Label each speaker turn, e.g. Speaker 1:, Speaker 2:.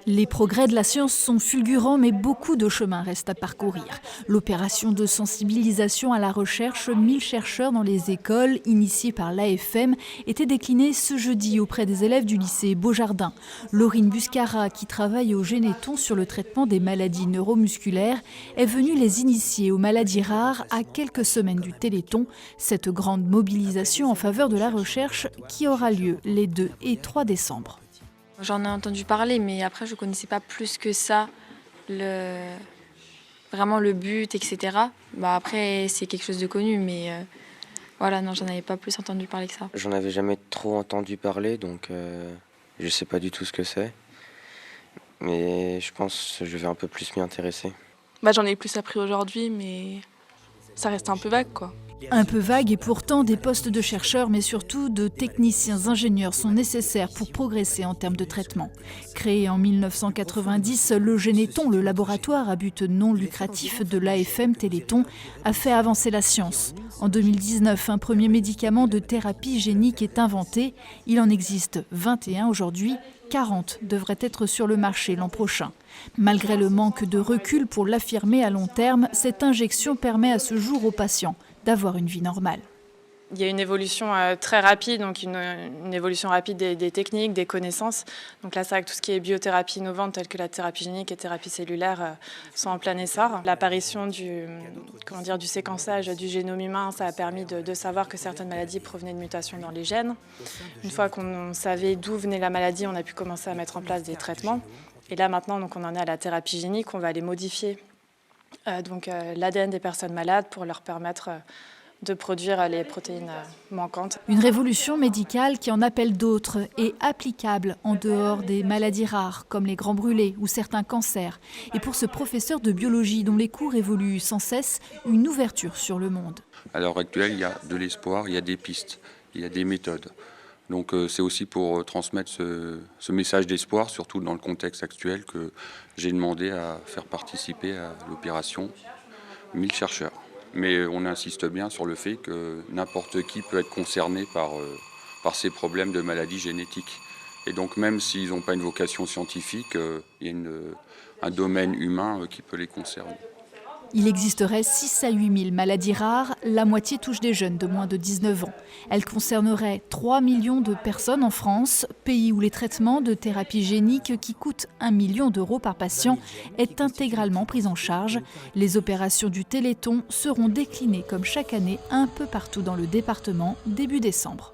Speaker 1: Les progrès de la science sont fulgurants, mais beaucoup de chemin reste à parcourir. L'opération de sensibilisation à la recherche 1000 chercheurs dans les écoles, initiée par l'AFM, était déclinée ce jeudi auprès des élèves du lycée Beaujardin. Laurine Buscara, qui travaille au Généton sur le traitement des maladies neuromusculaires, est venue les initier aux maladies rares à quelques semaines du Téléthon, cette grande mobilisation en faveur de la recherche qui aura lieu les 2 et 3 décembre.
Speaker 2: J'en ai entendu parler, mais après je ne connaissais pas plus que ça, vraiment le but, etc. Après c'est quelque chose de connu, mais voilà, non, j'en avais pas plus entendu parler que ça.
Speaker 3: J'en avais jamais trop entendu parler, donc je sais pas du tout ce que c'est. Mais je pense que je vais un peu plus m'y intéresser.
Speaker 4: J'en ai plus appris aujourd'hui, mais ça reste un peu vague, quoi.
Speaker 1: Un peu vague et pourtant des postes de chercheurs, mais surtout de techniciens ingénieurs sont nécessaires pour progresser en termes de traitement. Créé en 1990, le Généton, le laboratoire à but non lucratif de l'AFM Téléthon, a fait avancer la science. En 2019, un premier médicament de thérapie génique est inventé. Il en existe 21 aujourd'hui. 40 devraient être sur le marché l'an prochain. Malgré le manque de recul pour l'affirmer à long terme, cette injection permet à ce jour aux patients d'avoir une vie normale.
Speaker 5: Il y a une évolution très rapide, donc une évolution rapide des techniques, des connaissances. Donc là, c'est vrai que tout ce qui est biothérapie innovante, telle que la thérapie génique et thérapie cellulaire, sont en plein essor. L'apparition du séquençage du génome humain, ça a permis de savoir que certaines maladies provenaient de mutations dans les gènes. Une fois qu'on savait d'où venait la maladie, on a pu commencer à mettre en place des traitements. Et là, maintenant, donc, on en est à la thérapie génique, on va aller modifier l'ADN des personnes malades pour leur permettre de produire les protéines manquantes.
Speaker 1: Une révolution médicale qui en appelle d'autres et applicable en dehors des maladies rares comme les grands brûlés ou certains cancers. Et pour ce professeur de biologie dont les cours évoluent sans cesse, une ouverture sur le monde.
Speaker 6: À l'heure actuelle, il y a de l'espoir, il y a des pistes, il y a des méthodes. Donc c'est aussi pour transmettre ce message d'espoir, surtout dans le contexte actuel, que j'ai demandé à faire participer à l'opération 1000 chercheurs. Mais on insiste bien sur le fait que n'importe qui peut être concerné par ces problèmes de maladies génétiques. Et donc même s'ils n'ont pas une vocation scientifique, il y a un domaine humain qui peut les concerner.
Speaker 1: Il existerait 6 à 8 000 maladies rares, la moitié touche des jeunes de moins de 19 ans. Elles concerneraient 3 millions de personnes en France, pays où les traitements de thérapie génique qui coûtent 1 million d'euros par patient est intégralement pris en charge. Les opérations du Téléthon seront déclinées comme chaque année un peu partout dans le département début décembre.